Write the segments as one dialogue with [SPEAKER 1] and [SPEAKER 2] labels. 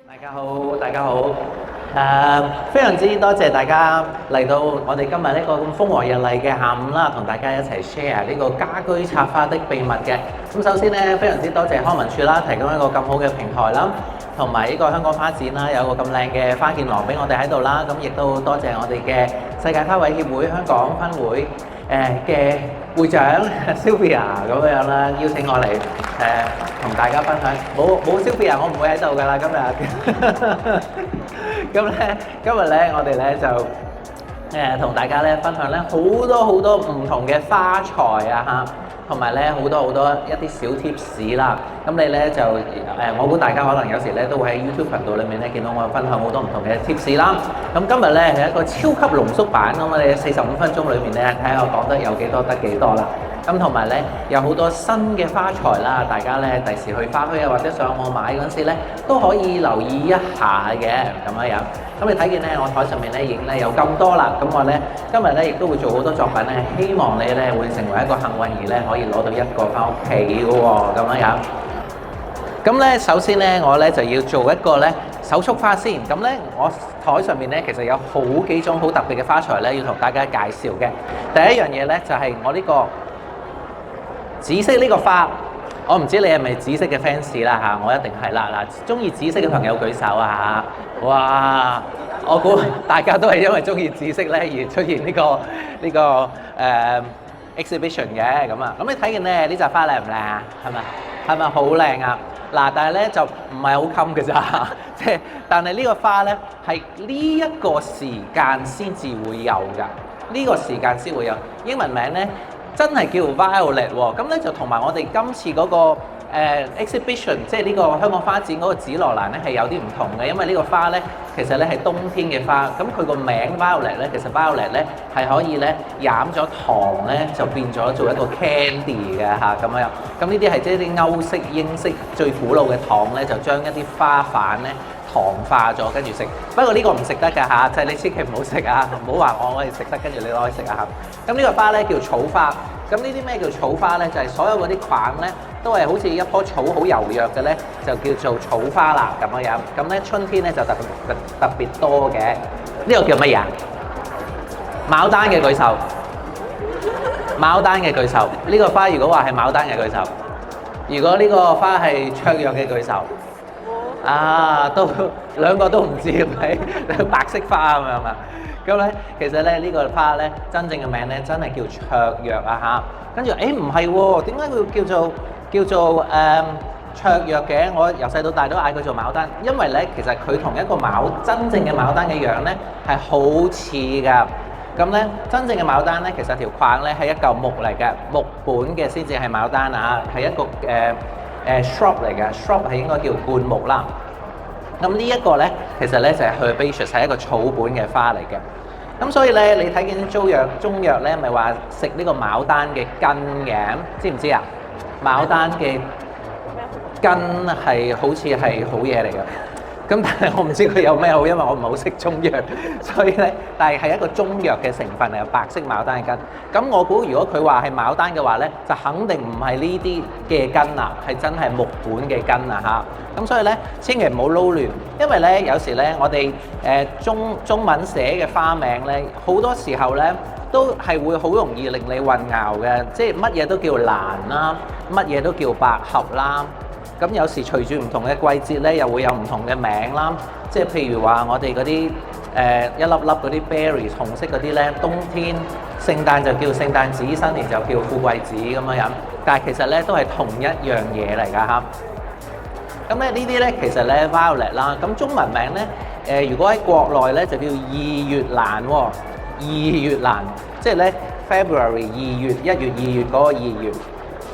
[SPEAKER 1] 大家好，大家好。非常之多謝大家嚟到我哋今日呢個咁風和日麗嘅下午啦，同大家一齊 share 呢個家居插花的秘密嘅。咁首先呢，非常之多謝康文署啦，提供一個咁好嘅平台啦，同埋呢個香港花展啦，有個咁靚嘅花劍廊俾我哋喺度啦。咁亦都多謝我哋嘅世界花卉協會香港分會嘅會長 Sylvia 咁樣啦，邀請我嚟同大家分享。冇 Sylvia，我唔會喺度噶啦今日。咁咧，今日咧，我哋咧就同大家咧分享咧好多唔同嘅花材啊嚇，同埋咧好多一啲小貼士啦。咁你咧就我估大家可能有時咧都會喺 YouTube 頻道裏面咧見到我分享好多唔同嘅貼士啦。咁今日咧係一個超級濃縮版，咁我哋45分鐘裏面咧睇下我講得有幾多得幾多啦。咁同埋咧有好多新嘅花材啦，大家咧第時去花墟啊或者上網買嗰陣時咧都可以留意一下嘅咁樣樣。咁你睇見咧我台上面咧已經咧有咁多啦，咁我咧今日咧亦都會做好多作品咧，希望你咧會成為一個幸運兒咧，可以攞到一個翻屋企嘅喎咁樣樣。咁咧首先咧我咧就要做一個咧手束花先。咁咧我台上面咧其實有好幾種好特別嘅花材咧要同大家介紹嘅。第一樣嘢咧就係我呢個紫色呢個花，我唔知你係咪紫色嘅 fans 啦嚇，我一定係啦嗱，中意紫色嘅朋友舉手啊嚇！哇，我估大家都係因為中意紫色咧而出現呢個exhibition 嘅咁啊。咁你睇見咧呢扎花靚唔靚啊？係咪好靚啊？嗱，但係咧就唔係好襟嘅咋，即係但係呢個花咧係呢一個時間先至會有㗎，呢個時間先會有。英文名咧真係叫 Violet 喎，咁咧就同埋我哋今次嗰個exhibition， 即係呢個香港花展嗰個紫羅蘭咧係有啲唔同嘅，因為呢個花咧其實咧係冬天嘅花，咁佢個名 Violet 咧，其實 Violet 咧係可以咧染咗糖咧就變咗做一個 candy 嘅嚇咁樣。咁呢啲係即係啲歐式、英式最古老嘅糖咧，就將一啲花瓣咧糖化咗跟住食。不過呢個唔食得㗎嚇，就係你千祈唔好食啊，唔好話我哋食得跟住你攞去食啊嚇。咁呢個花咧叫草花。咁呢啲咩叫草花咧？就係所有嗰啲框咧都係好似一棵草好柔弱嘅咧，就叫做草花啦咁樣樣。咁咧春天咧就特別多嘅。呢個叫乜嘢啊？牡丹嘅舉手。牡丹嘅舉手。呢個花如果話係牡丹嘅舉手。如果呢個花係卓約嘅舉手。啊，都兩個都唔知係咪？白色花咁樣嘛。咁咧，其實咧呢個花咧真正嘅名咧真係叫卓約啊嚇。跟住唔係喎，點解佢叫做卓約嘅？我由細到大都嗌佢做牡丹，因為咧其實佢同一個真正嘅牡丹嘅樣咧係好似㗎。咁咧真正嘅牡丹咧其實條框咧係一嚿木嚟嘅，木本嘅先至係牡丹啊，係一個shrub 嚟嘅 ，shrub 係應該叫灌木啦。咁呢一個咧，其實咧就係 herbaceous， 係一個草本嘅花嚟嘅。咁所以咧，你睇見中藥咧，咪話食呢個牡丹嘅根嘅，知唔知啊？牡丹嘅根係好似係好嘢嚟嘅。咁但係我唔知佢有咩好，因為我唔係好識中藥，所以咧，但係一個中藥嘅成分係白色牡丹嘅根。咁我估如果佢話係牡丹嘅話咧，就肯定唔係呢啲嘅根啦，係真係木本嘅根啊嚇。咁所以咧，千祈唔好撈亂，因為咧有時咧我哋中文寫嘅花名咧，好多時候咧都係會好容易令你混淆嘅，即係乜嘢都叫蘭啦，乜嘢都叫百合啦。咁有時隨住唔同嘅季節咧，又會有唔同嘅名啦。即係譬如話，我哋嗰啲一粒粒嗰啲 berries 紅色嗰啲咧，冬天聖誕就叫聖誕紫，新年就叫富貴紫咁樣樣。但係其實咧都係同一樣嘢嚟㗎嚇。咁咧呢啲咧其實咧 violet 啦，咁中文名咧如果喺國內咧就叫二月蘭喎，二月蘭，即係咧 February 2月1月2月嗰個2月。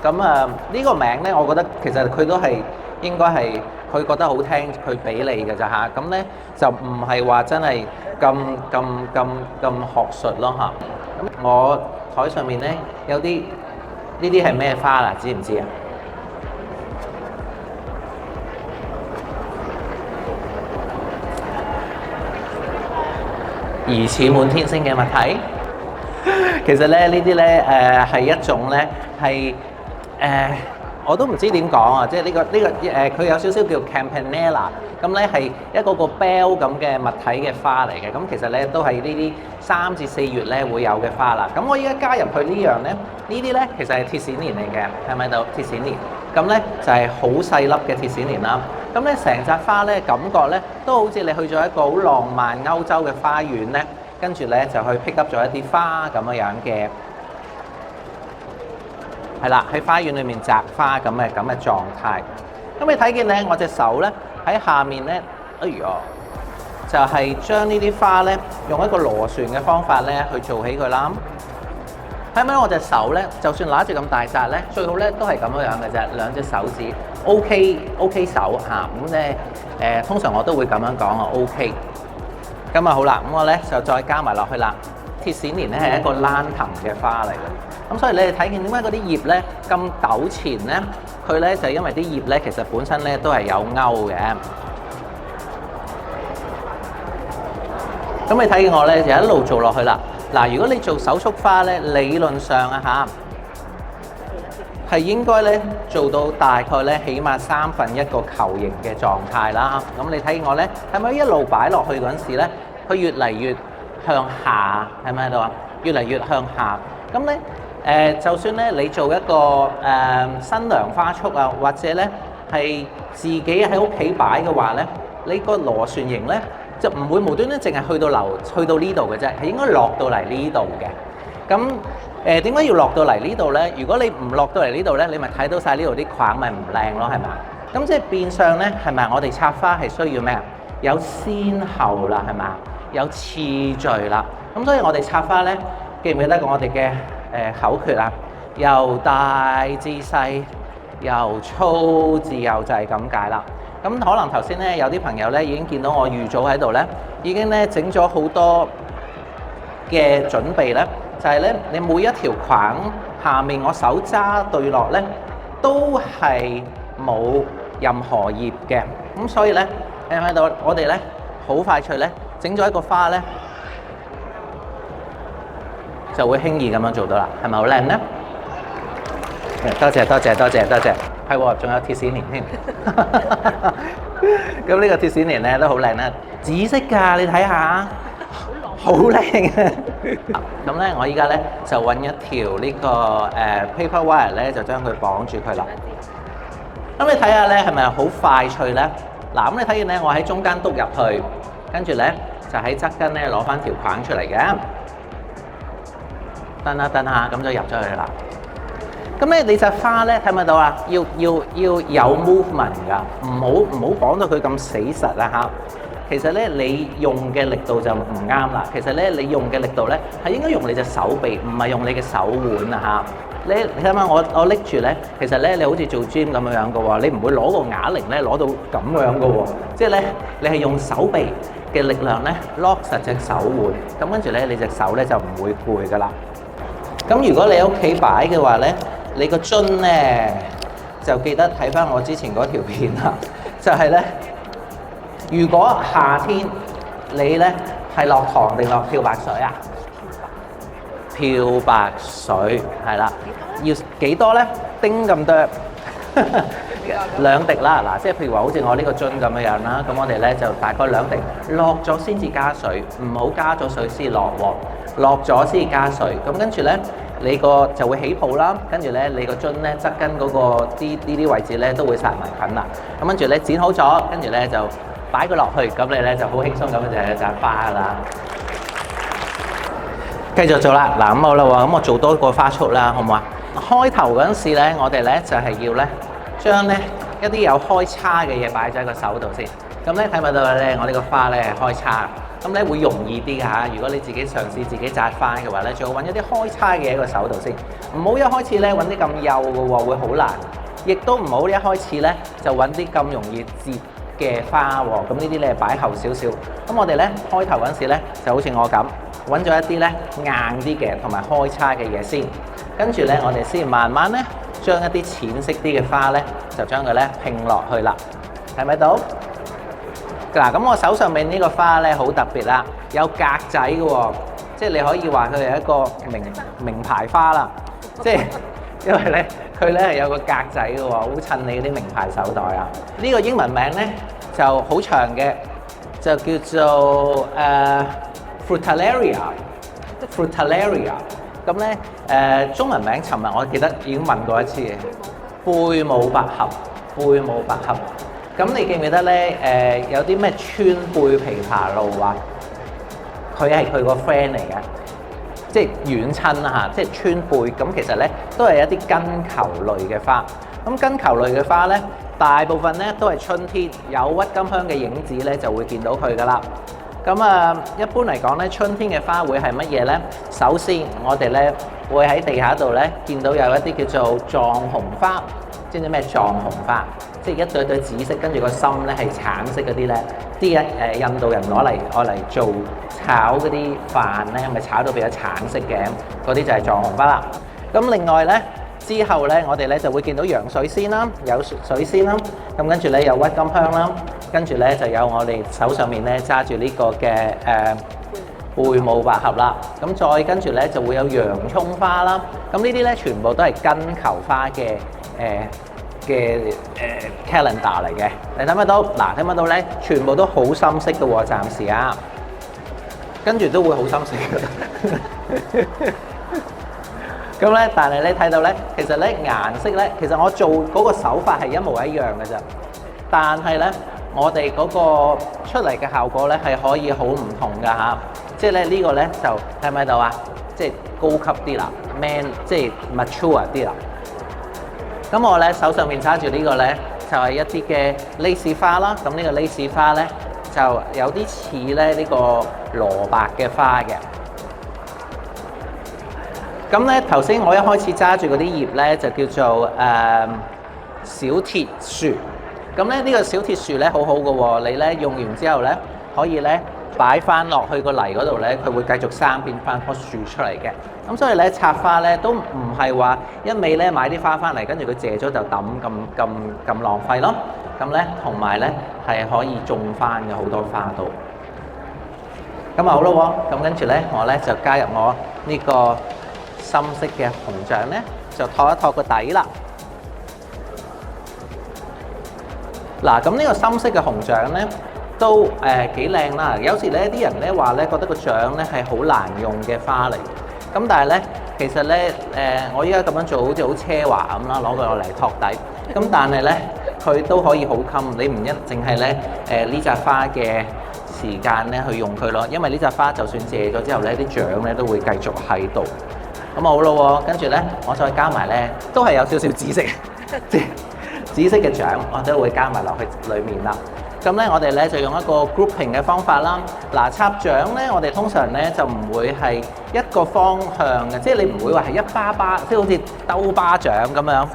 [SPEAKER 1] 咁呢個名咧，我覺得其實佢都係應該係佢覺得好聽，佢俾你嘅咋嚇。咁咧就唔係話真係咁學術咯嚇。咁我台上面咧有啲呢啲係咩花啦？知唔知啊？疑似滿天星嘅物體，其實咧呢啲咧係一種咧係我都唔知點講啊，即係佢有少少叫 Campanella，咁咧係一個 bell 咁嘅物體嘅花嚟嘅，咁其實咧都係呢啲3至4月咧會有嘅花啦。咁我依家加入去呢樣咧，呢啲咧其實係鐵線蓮嚟嘅，係咪到鐵線蓮？咁咧就係好細粒嘅鐵線蓮啦。咁咧成扎花咧感覺咧都好似你去咗一個好浪漫歐洲嘅花園咧，跟住咧就去 pick up 咗一啲花咁樣嘅。係啦，喺花園裏面摘花咁嘅狀態。咁你睇見咧，我隻手咧喺下面咧，哎呀，就係將呢啲花咧用一個螺旋嘅方法咧去做起佢啦。睇唔睇我隻手咧？就算拿住咁大紮咧，最好咧都係咁樣嘅啫，兩隻手指 OK 手嚇。咁咧通常我都會咁樣講啊 OK。咁啊好啦，咁我咧就再加埋落去啦。鐵線蓮咧係一個蘭藤嘅花嚟嘅，咁所以你哋睇見點解嗰啲葉咧咁糾纏咧？佢咧就因為啲葉咧其實本身咧都係有勾嘅。咁你睇見我咧就一路做落去啦。嗱，如果你做手束花咧，理論上啊嚇係應該咧做到大概咧起碼1/3個球形嘅狀態啦。咁你睇見我咧係咪一路擺落去嗰陣時咧，佢越嚟越向下，係咪喺度啊？越嚟越向下。咁咧就算咧你做一個新娘花束啊，或者咧係自己喺屋企擺嘅話咧，你個螺旋形咧就唔會無端端淨係去到呢度嘅啫，係應該落到嚟呢度嘅。咁點解要落到嚟呢度咧？如果你唔落到嚟呢度咧，你咪睇到晒呢度啲框，咪唔靚咯，係咪？咁即係變相咧，係咪我哋插花係需要咩啊？有先後啦，係咪？有次序啦，咁所以我哋插花咧，記唔記得過我哋嘅口訣啊？由大至細，由粗至幼就係咁解啦。咁可能頭先咧有啲朋友咧已經見到我預早喺度咧，已經咧整咗好多嘅準備咧，就係咧你每一條框下面我手揸對落咧，都係冇任何葉嘅。咁所以咧喺度我哋咧好快脆咧。整咗一個花咧，就會輕易咁樣做到啦，係咪好靚咧？多謝，係喎，仲有鐵線蓮添。咁呢個鐵線蓮咧都好靚啦，紫色㗎，你睇下，好靚嘅。咁咧，我依家咧就揾一條呢個paper wire 咧，就將佢綁住佢啦。咁你睇下咧，係咪好快脆咧？嗱，咁你睇見咧，我喺中間篤入去，跟住咧。就喺側根咧攞翻條框出嚟嘅，蹬下咁就入咗去啦。咁咧你隻花咧睇唔睇到啊？要有 movement 㗎，唔好綁到佢咁死實啊嚇。其實咧你用嘅力度就唔啱啦。其實咧你用嘅力度咧係應該用你隻手臂，唔係用你嘅手腕啊嚇。你睇下我拎住咧，其實咧你好似做 gym 咁樣嘅喎，你唔會攞個啞鈴咧攞到咁樣嘅喎，即係咧你係用手臂嘅力量咧 lock 實隻手腕，咁跟住咧你隻手咧就唔會攰噶啦。咁如果你喺屋企擺嘅話咧，你個樽咧就記得睇翻我之前嗰條片啦，就係咧，如果夏天你咧係落糖定落漂白水啊？漂白水係啦，要幾多咧？丁咁多，2滴啦。嗱，即係譬如話好似我呢個樽咁樣樣啦，咁我哋咧就大概2滴，落咗先至加水，唔好加咗水先落喎，落咗先加水。咁跟住咧，你個就會起泡啦，跟住咧你個樽咧側根嗰個啲位置咧都會殺埋菌啦。咁跟住咧剪好咗，跟住咧就擺佢落去，咁你咧就好輕鬆咁就摘花㗎啦。繼續做啦，嗱咁好啦喎，咁我做多個花束啦，好唔好啊？開頭嗰陣時咧，我哋咧就係要咧將咧一啲有開叉嘅嘢擺咗喺個手度先。咁咧睇唔睇到咧？我呢個花咧係開叉，咁咧會容易啲㗎嚇。如果你自己嘗試自己摘花嘅話咧，最好揾一啲開叉嘅嘢喺個手度先，唔好一開始咧揾啲咁幼嘅喎，會好難。亦都唔好一開始咧就揾啲咁容易折嘅花喎。咁呢啲咧擺後少少。咁我哋咧開頭嗰陣時咧就好似我咁。揾咗一啲咧硬啲嘅同埋開叉嘅嘢先，跟住咧我哋先慢慢咧將一啲淺色啲嘅花咧就將佢咧拼落去啦，睇咪到？嗱，咁我手上面呢個花咧好特別啦，有格仔嘅喎，即係你可以話佢係一個名牌花啦，即係因為咧佢咧係有個格仔嘅喎，好襯你啲名牌手袋啊！呢個英文名咧就好長嘅，就叫做Frutillaria。咁咧中文名尋日我記得已經問過一次嘅，貝母百合。貝母百合。咁你記唔記得咧？有啲咩川貝枇杷露啊？佢係佢個 friend 嚟嘅。即係遠親啦嚇，即係川貝咁，其實咧都係一啲根球類嘅花。咁根球類嘅花咧，大部分咧都係春天有鬱金香嘅影子咧，就會見到佢噶啦。咁啊，一般嚟講咧，春天嘅花會係乜嘢咧？首先，我哋咧會喺地下度咧見到有一啲叫做藏紅花。知唔知咩藏紅花？即係一對對紫色，跟住個心咧係橙色嗰啲咧，啲印度人攞嚟做炒嗰啲飯咧，咪炒到變咗橙色嘅，嗰啲就係藏紅花啦。咁另外咧，之後咧，我哋咧就會見到洋水仙啦，有水仙啦，咁跟住咧有鬱金香啦，跟住咧就有我哋手上面咧揸住呢個嘅貝母百合啦。咁再跟住咧就會有洋葱花啦。咁呢啲咧全部都係根球花嘅calendar 嚟嘅，你睇唔睇到？嗱，睇唔睇到咧？全部都好深色嘅喎，暫時啊，跟住都會好深色嘅。咁咧，但係你睇到咧，其實咧顏色咧，其實我做嗰個手法係一模一樣嘅啫，但係咧，我哋嗰個出嚟嘅效果咧係可以好唔同㗎嚇。即係咧呢個咧就睇唔睇到啊？即係高級啲啦 ，man 即係 mature 啲啦。咁我咧手上面揸住呢個咧，就係一啲嘅 lace 花啦。咁呢個 lace 花咧，就有啲似咧呢個蘿蔔嘅花嘅。咁咧頭先我一開始揸住嗰啲葉咧，就叫做小鐵樹。咁咧呢個小鐵樹咧好好嘅喎，你咧用完之後咧，可以咧擺翻落去個泥嗰度咧，佢會繼續生變翻棵樹出嚟嘅。咁所以咧插花咧都唔係話一味咧買啲花翻嚟，跟住佢謝咗就抌咁浪費咯。咁咧同埋咧係可以種翻嘅好多花度。咁啊好咯喎，咁跟住咧我咧就加入我呢個深色嘅紅醬咧，就托一托個底啦。嗱，咁呢個深色嘅紅醬咧都幾靚啦。有時咧啲人咧話咧覺得個醬咧係好難用嘅花嚟。咁但係咧，其實咧我依家咁樣做好似好奢華咁啦，攞佢落嚟托底。咁但係咧，佢都可以好襟，你唔一淨係咧呢扎花嘅時間咧去用佢咯，因為呢扎花就算謝咗之後咧，啲醬咧都會繼續喺度。咁好咯喎，跟住咧我再加埋咧，都係有少少紫色，即係紫色嘅醬，我都會加埋落去裡面啦。咁咧，我哋咧就用一個 grouping 嘅方法啦。嗱，插獎咧，我哋通常咧就唔會係一個方向嘅，即係你唔會話係一巴巴，即係好似兜巴掌咁樣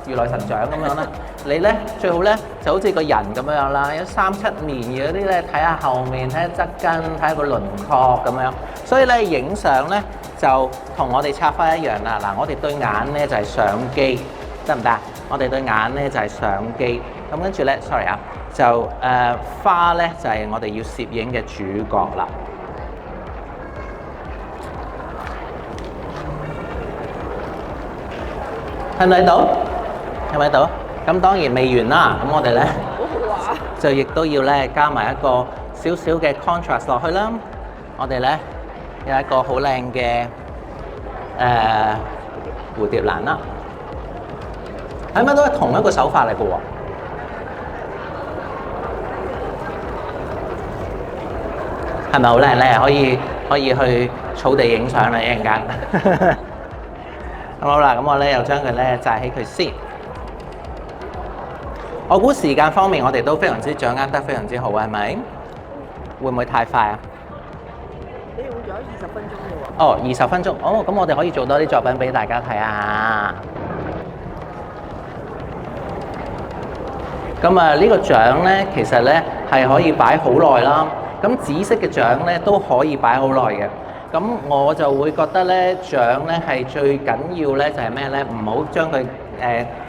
[SPEAKER 1] 如來神掌咁樣啦。你咧最好咧就好似個人咁樣啦，有3、7面嘅嗰啲咧，睇下後面，睇下側根，睇下個輪廓咁樣。所以咧影相咧就同我哋插花一樣啦。嗱，我哋對眼咧就係相機，得唔得？我哋對眼咧就係相機。咁跟住咧 ，sorry 啊。就花咧就係我哋要攝影嘅主角啦。睇唔睇到？睇唔睇到？咁當然未完啦。咁我哋咧就亦都要咧加埋一個少少嘅 contrast 落去啦。我哋咧有一個好靚嘅蝴蝶蘭啦。係咪都係同一個手法嚟嘅喎？係咪好靚咧？可以去草地影相啦，一陣間。咁好啦，咁我咧又將佢咧紮起佢先。我估時間方面，我哋都非常之掌握得非常之好，係咪？會唔會太快啊？
[SPEAKER 2] 你用咗20分鐘嘅喎。
[SPEAKER 1] 哦，20分鐘。哦，咁我哋可以做多啲作品俾大家睇下。咁啊，呢個獎咧，其實咧係可以擺好耐啦。咁紫色嘅獎咧都可以擺好耐嘅。咁我就會覺得咧，獎咧係最緊要咧就係咩咧？唔好將佢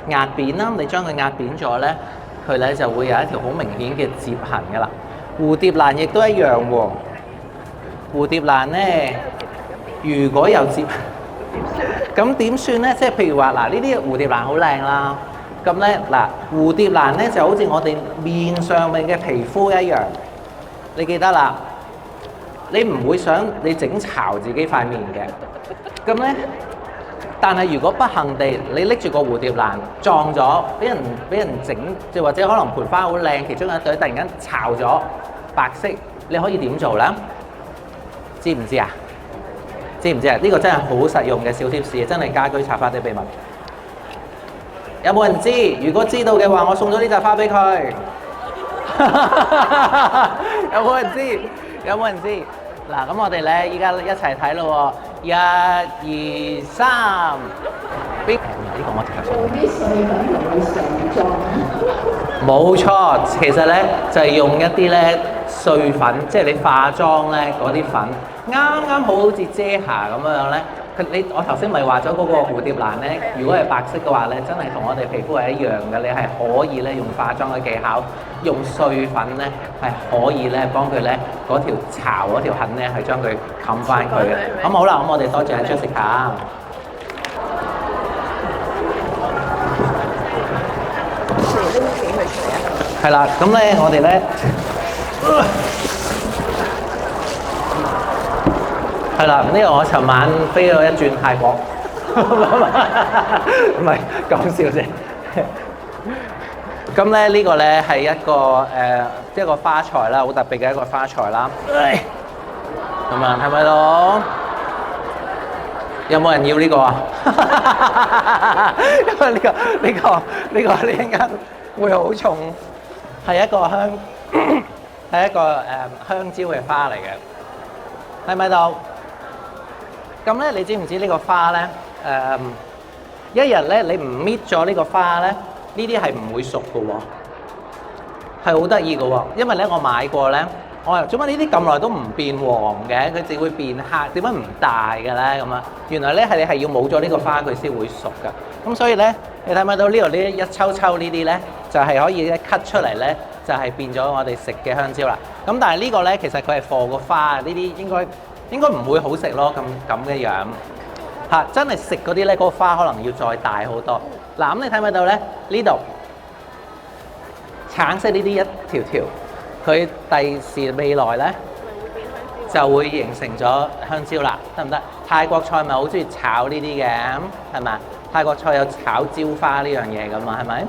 [SPEAKER 1] 壓扁啦。你將佢壓扁咗咧，佢咧就會有一條好明顯嘅折痕㗎啦。蝴蝶蘭亦都一樣喎。蝴蝶蘭咧，如果有折痕，咁點算咧？即係譬如話嗱，呢啲蝴蝶蘭好靚啦。咁咧嗱，蝴蝶蘭咧就好似我哋面上面嘅皮膚一樣，你記得啦。你唔會想你整巢自己塊面嘅。咁咧，但係如果不幸地你拎住個蝴蝶蘭撞咗，俾人整，即或者可能盆花好靚，其中一朵突然間巢咗白色，你可以點做咧？知唔知啊？知唔知啊？呢個真係好實用嘅小貼士，真係家居插花的秘密。有冇人知？如果知道嘅話，我送咗呢扎花俾佢。有冇人知？有冇人知？嗱，咁我哋咧依家一齊睇咯喎，一、二、三，邊？呢個我直頭送。冇錯，其實咧就係用一啲咧碎粉，即係你化妝咧嗰啲粉，啱啱好似遮瑕咁樣咧。我頭先咪話咗嗰個蝴蝶蘭咧，如果係白色嘅話咧，真係同我哋皮膚係一樣嘅。你係可以咧用化妝嘅技巧，用碎粉咧係可以咧幫佢咧嗰條巢嗰條痕咧係將佢冚翻佢嘅。咁好啦，咁我哋多謝阿 Jessica。
[SPEAKER 2] 拎幾佢出嚟啊？
[SPEAKER 1] 係啦，咁咧我哋咧。係啦，呢個我尋晚飛咗一轉泰國，唔係講笑啫。咁咧呢個咧係一個花材啦，好特別嘅一個花材啦。咁啊，係咪咯？有冇人要呢個啊？因為呢陣間會好重，係一個香蕉嘅花嚟嘅，係咪到？咁咧，你知唔知呢個花咧？一日咧，你唔搣咗呢個花咧，呢啲係唔會熟嘅喎，係好得意嘅喎。因為咧，我買過咧，我話做乜呢啲咁耐都唔變黃嘅，佢只會變黑，點解唔大嘅咧？咁啊，原來咧你係要冇咗呢個花佢先會熟㗎。咁所以咧，你睇唔睇到呢度呢一抽抽呢啲咧，就係可以一 cut 出嚟咧，就係變咗我哋食嘅香蕉啦。咁但係呢個咧，其實佢係貨個花，呢啲應該唔會好食咯，咁嘅樣嚇，真係食嗰啲咧，嗰個花可能要再大好多。嗱，咁你睇唔睇到咧？呢度橙色呢啲一條條，佢第時未來咧就會形成咗香蕉啦，得唔得？泰國菜咪好中意炒呢啲嘅，係咪？泰國菜有炒蕉花呢樣嘢噶嘛，係咪？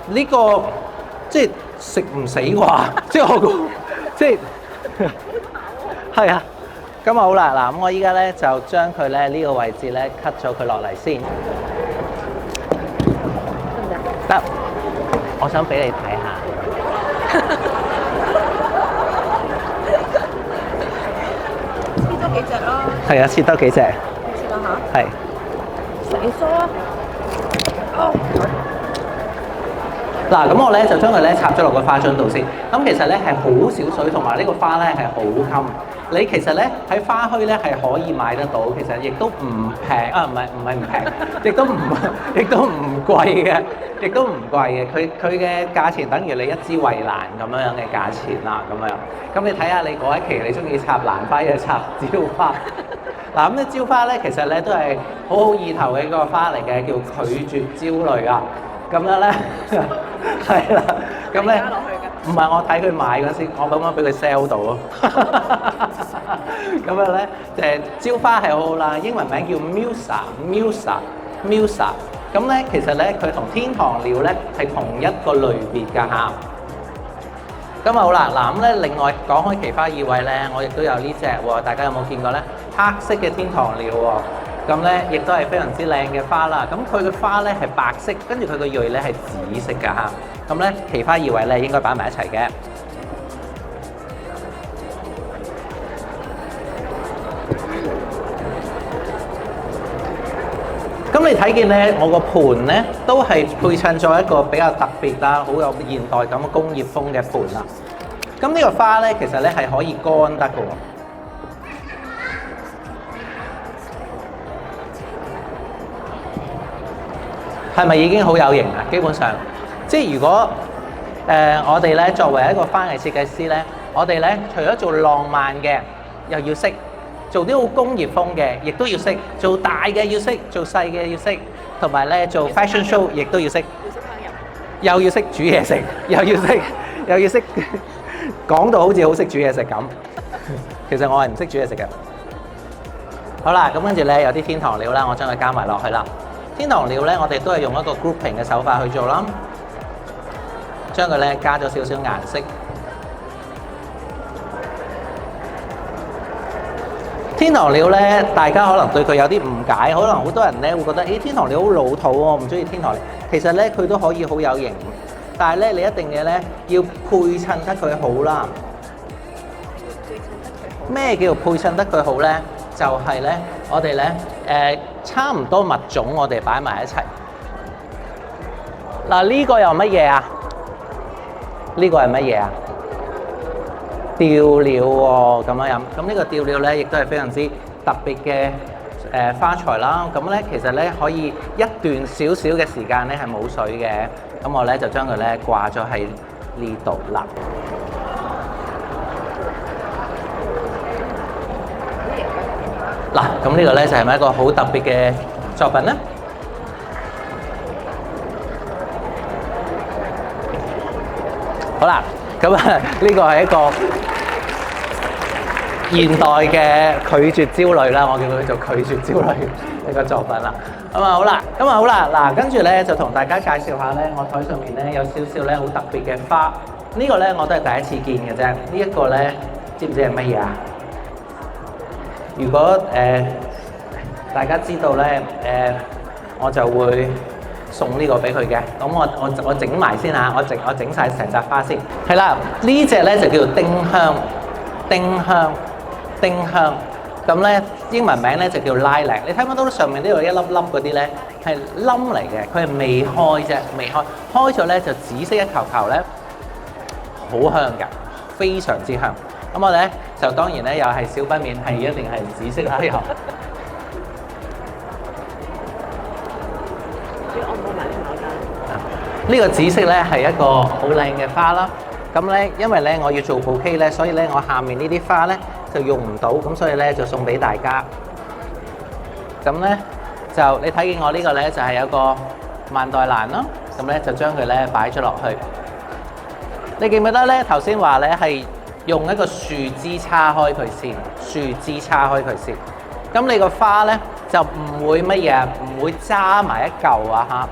[SPEAKER 1] 呢個即係食唔死啩？即係我即係係啊。咁好啦，嗱，咁我依家咧就將佢咧呢個位置咧 cut 咗佢落嚟先，得，我想俾你睇下，
[SPEAKER 2] 切多幾隻咯。
[SPEAKER 1] 係啊，切多幾隻，
[SPEAKER 2] 切多下。
[SPEAKER 1] 係。
[SPEAKER 2] 成梳啊！哦。
[SPEAKER 1] 嗱，咁我咧就將佢咧插咗落個花樽度先。咁其實咧係好少水，同埋呢個花咧係好襟。你其實咧喺花墟咧係可以買得到，其實亦都唔平啊，唔係唔平，亦都唔貴嘅，亦都唔貴嘅。佢嘅價錢等於你一支衛蘭咁樣嘅價錢啦，咁樣。咁你睇下你嗰一期你中意插蘭花定插蕉花？嗱，咁咧蕉花咧其實咧都係好好意頭嘅一個花嚟嘅，叫拒絕焦慮啊。咁樣咧係啦，咁咧。唔係我睇佢買嗰時，我咁樣俾佢 sell 到咯。咁樣咧，蕉花係好好啦，英文名叫 Musa。咁咧其實咧佢同天堂鳥咧係同一個類別㗎嚇。咁啊好啦，嗱咁咧另外講開奇花異卉咧，我亦都有呢隻喎，大家有冇見過咧？黑色嘅天堂鳥喎。咁咧亦都係非常之靚嘅花啦。咁佢嘅花咧係白色，跟住佢個蕊咧係紫色㗎嚇。咁咧奇花異卉咧應該擺埋一齊嘅。咁你睇見咧，我個盤咧都係配襯咗一個比較特別啦，好有現代感嘅工業風嘅盤啦。咁呢個花咧其實咧係可以乾得嘅喎。係咪已經好有型啊？基本上，即係如果我哋咧作為一個花藝設計師咧，我哋咧除咗做浪漫嘅，又要識做啲好工業風嘅，亦都要識；做大嘅要識，做細嘅要識，同埋咧做 fashion show 亦都要識。
[SPEAKER 2] 要識烹飪。
[SPEAKER 1] 又要識煮嘢食，又要識講到好似好識煮嘢食咁。其實我係唔識煮嘢食嘅。好啦，咁跟住咧有啲天堂料啦，我將佢加埋落去啦。天堂料咧，我哋都係用一個 grouping 嘅手法去做啦，將佢咧加咗少少顏色。天堂料咧，大家可能對佢有啲誤解，可能好多人咧會覺得，天堂料好老土喎，我唔中意天堂料。其實咧，佢都可以好有型，但係咧，你一定嘅咧要配襯得佢好啦。咩叫配襯得佢好咧？就係咧，我哋咧差唔多物種，我哋擺埋一齊。嗱，呢個又乜嘢啊？呢個係乜嘢啊？吊料喎，咁樣飲。咁呢個吊料咧，亦都係非常之特別嘅花材啦。咁咧，其實咧可以一段少少嘅時間咧係冇水嘅。咁我咧就將佢咧掛咗喺呢度啦。嗱，咁呢個咧就係咪一個好特別嘅作品咧？好啦，咁啊呢個係一個現代嘅拒絕焦慮啦，我叫佢做拒絕焦慮呢個作品啦。咁啊好啦，嗱跟住咧就同大家介紹下咧，我台上面咧有少少咧好特別嘅花。呢個咧我都係第一次見嘅啫。呢一個咧知唔知係乜嘢啊？如果大家知道咧我就會送呢個俾佢嘅。咁我整埋先嚇，我整晒成扎花先。係啦，呢隻咧就叫做丁香。咁咧英文名咧就叫 lilac。你睇唔睇到上面呢度一粒粒嗰啲咧係冧嚟嘅，佢係未開啫，未開。開咗咧就紫色一球球咧，好香㗎，非常之香。咁我哋咧就當然咧又係少不免係一定係紫色啦又。呢個紫色咧係一個好靚嘅花啦。咁咧因為咧我要做bouquet咧，所以咧我下面呢啲花咧就用唔到，咁所以咧就送俾大家。咁咧就你睇見我呢個咧就係有個萬代蘭咯。咁咧就將佢咧擺咗落去。你記唔記得咧頭先話咧係用一個樹枝叉開佢先，咁你個花咧就唔會乜嘢，唔會揸埋一嚿啊嚇。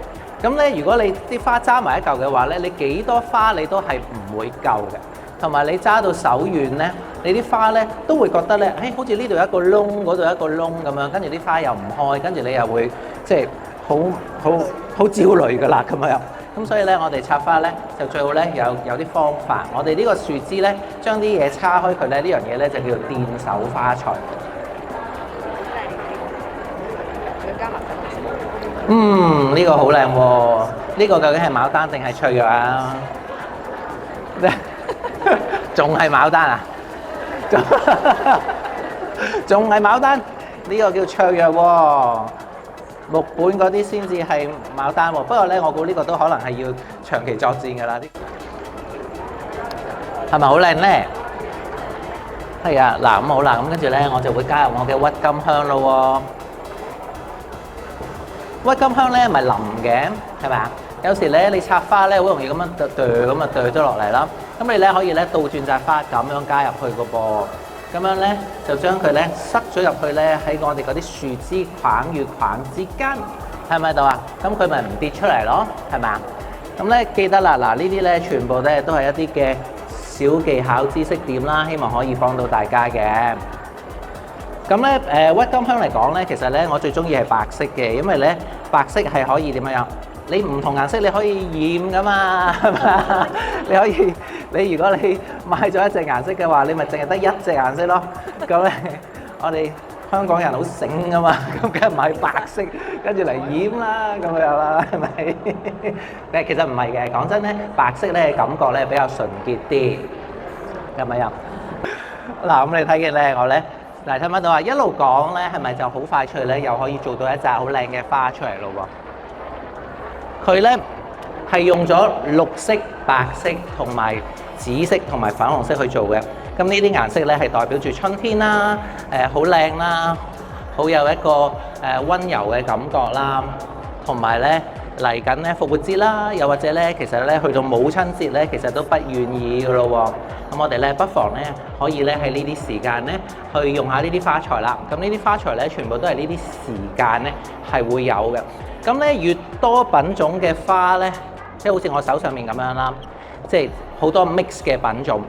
[SPEAKER 1] 咁咧如果你啲花揸埋一嚿嘅話咧，你幾多花你都係唔會夠嘅，同埋你揸到手軟咧，你啲花咧都會覺得咧，好似呢度一個窿，嗰度一個窿咁樣，跟住啲花又唔開，跟住你又會即係好焦慮㗎啦咁樣。咁所以咧，我哋插花咧就最好咧有啲方法。我哋呢個樹枝咧，將啲嘢叉開佢咧，呢樣嘢咧就叫做墊手花材。呢個好靚喎！呢個究竟係牡丹定係芍藥啊？仲係牡丹啊？仲係牡丹？呢個叫芍藥喎。木本嗰啲先至係牡丹喎，不過咧，我估呢個都可能係要長期作戰㗎啦。係咪好靚咧？係啊，嗱咁好啦，咁跟住咧，我就會加入我嘅鬱金香咯喎。鬱金香咧咪腍嘅，係咪啊？有時咧你插花咧好容易咁樣墮咗落嚟啦。咁你咧可以咧倒轉扎花咁樣加入去個噃。咁樣咧就將佢咧塞咗入去咧喺我哋嗰啲樹枝框與框之間，係咪喺度啊？咁佢咪唔跌出嚟咯，係咪啊？咁咧記得啦，嗱呢啲咧全部咧都係一啲嘅小技巧知識點啦，希望可以幫到大家嘅。咁咧鬱金香嚟講咧，其實咧我最中意係白色嘅，因為咧白色係可以點樣？你唔同顏色你可以染噶嘛，係嘛？你如果你買咗一隻顏色嘅話，你咪淨係得一隻顏色咯。咁咧，我哋香港人好醒噶嘛，咁梗係買白色，跟住嚟染啦，咁樣啦，係咪？但係其實唔係嘅，講真咧，白色咧感覺咧比較純潔啲，係咪啊？嗱，咁你睇見咧，我咧嗱睇唔睇到啊？一路講咧，係咪就好快脆咧，又可以做到一紮好靚嘅花出嚟咯喎？佢咧係用咗綠色、白色同埋紫色同埋粉紅色去做嘅。咁呢啲顏色咧係代表住春天啦，好靚啦，好有一個溫柔嘅感覺啦，同埋咧嚟緊咧復活節啦，又或者咧其實咧去到母親節咧，其實都不願意噶咯喎。咁我哋咧不妨咧可以咧喺呢啲時間咧去用下呢啲花材啦。咁呢啲花材咧全部都係呢啲時間咧係會有嘅。咁咧越多品種嘅花咧，即係好似我手上面咁樣啦，即係好多 mix 嘅品種。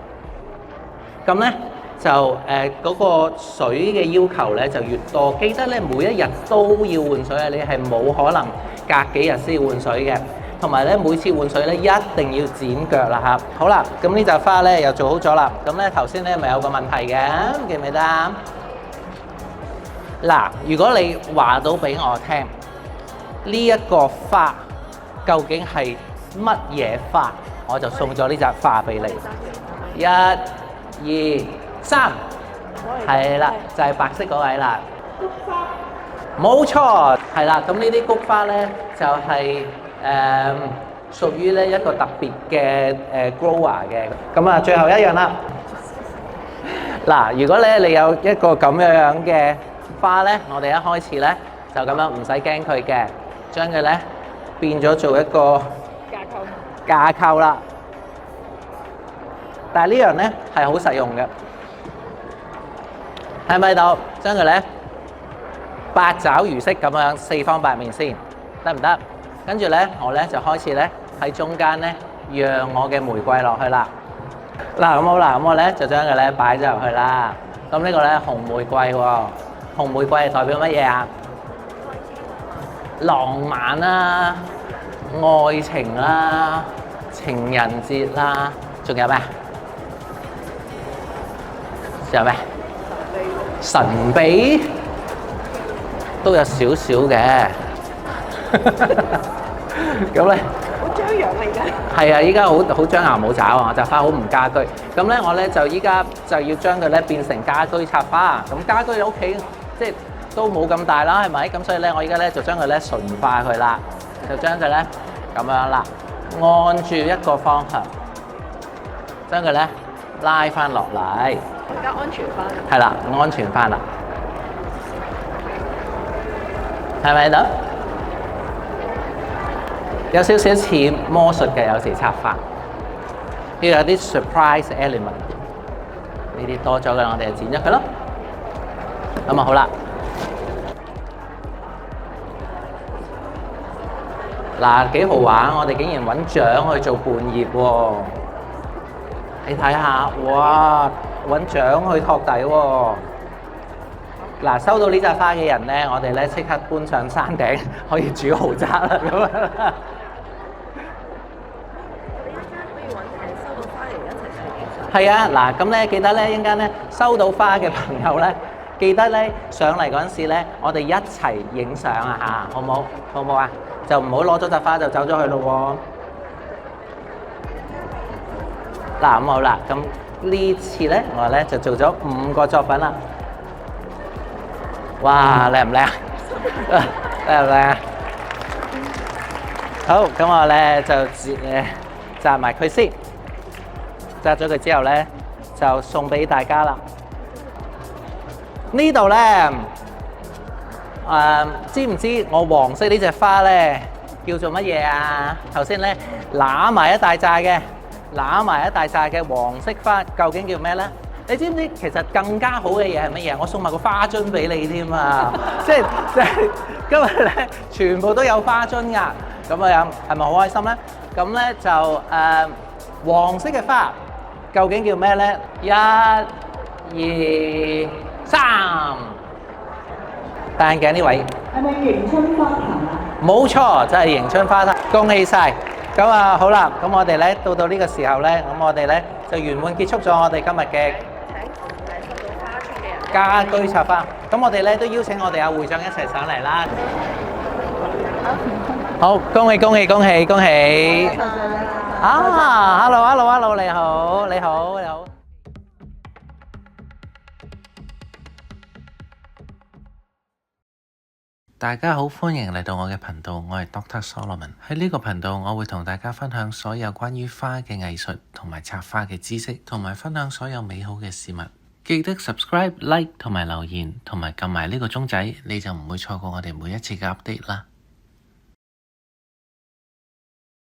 [SPEAKER 1] 咁咧就嗰個水嘅要求咧就越多。記得咧每一日都要換水啊！你係冇可能隔幾日先換水嘅。同埋咧每次換水咧一定要剪腳啦嚇。好啦，咁呢扎花咧又做好咗啦。咁咧頭先咧咪有個問題嘅，記唔記得？嗱，如果你話到俾我聽，呢一個花究竟係乜嘢花，我就送咗呢扎花俾你。1、2、3，係啦，就係白色嗰位啦。菊花，冇錯，係啦。咁呢啲菊花咧就係屬於咧一個特別嘅grower 嘅。咁啊，最後一樣啦。嗱，如果咧你有一個咁樣嘅花咧，我哋一開始咧就咁樣唔使驚佢嘅，將佢咧變咗做一個架構啦。但係呢樣咧係好實用嘅，喺咪度將佢咧八爪魚式咁樣四方八面先，得唔得？跟住咧我咧就開始咧喺中間咧讓我嘅玫瑰落去啦。嗱，咁好啦，咁我咧就將佢咧擺咗入去啦。咁呢個咧紅玫瑰喎，紅玫瑰係代表乜嘢啊？浪漫啦、愛情啦、情人節啦，仲有咩？仲有咩？神秘都有少少嘅。咁咧，
[SPEAKER 2] 好張揚嚟㗎。
[SPEAKER 1] 係啊，依家好張牙舞爪啊，就花好唔家居。咁咧，我咧就依家就要將佢咧變成家居插花。咁家居屋企即係都冇咁大啦，係咪？咁所以咧，我依家咧就將佢咧純化佢啦，就將佢咧咁樣啦，按住一個方向，將佢咧拉翻落嚟。
[SPEAKER 2] 而家安全翻。
[SPEAKER 1] 係啦，安全翻啦，係咪得？有少少似魔術嘅，有時插花，要有啲 surprise element。呢啲多咗嘅，我哋就剪咗佢咯。咁啊好啦，嗱幾好玩，我哋竟然揾獎去做伴葉喎！你睇下，哇！揾獎去托底喎！嗱，收到呢扎花嘅人咧，我哋咧即刻搬上山頂，可以住豪宅啦咁樣。係啊，嗱咁咧記得咧，一陣間咧收到花嘅朋友咧，記得咧上嚟嗰陣時咧，我哋一齊影相啊嚇，好唔好？好唔好啊？就唔好攞咗扎花就走咗去咯喎。嗱咁好啦，咁呢次咧我咧就做咗5個作品啦。哇，靚唔靚？靚唔靚？好，咁我咧就紮埋佢先。紮咗佢之後咧，就送俾大家啦。呢度咧，知唔知我黃色呢隻花咧叫做乜嘢啊？頭先咧攬埋一大紮嘅黃色花，究竟叫咩咧？你知唔知其實更加好嘅嘢係乜嘢？我送埋個花樽俾你添啊！即係今日咧，全部都有花樽㗎。咁樣係咪好開心咧？咁咧就黃色嘅花。究竟叫咩咧？1、2、3，戴眼鏡呢位係咪迎春花壇啊？冇錯，就係迎春花壇。恭喜晒！咁啊好啦，咁我哋咧到呢個時候咧，咁我哋咧就圓滿結束咗我哋今日嘅家居插花。咁我哋咧都邀請我哋阿會長一齊上嚟啦。好，恭喜恭喜恭喜恭喜！啊，hello，你好，你好，你好。大家好，歡迎嚟到我嘅頻道，我係 Dr. Solomon。喺呢個頻道，我會同大家分享所有關於花嘅藝術同埋插花嘅知識，同埋分享所有美好嘅事物。記得 subscribe、like 同埋留言，同埋撳埋呢個鐘仔，你就唔會錯過我哋每一次嘅 update 啦。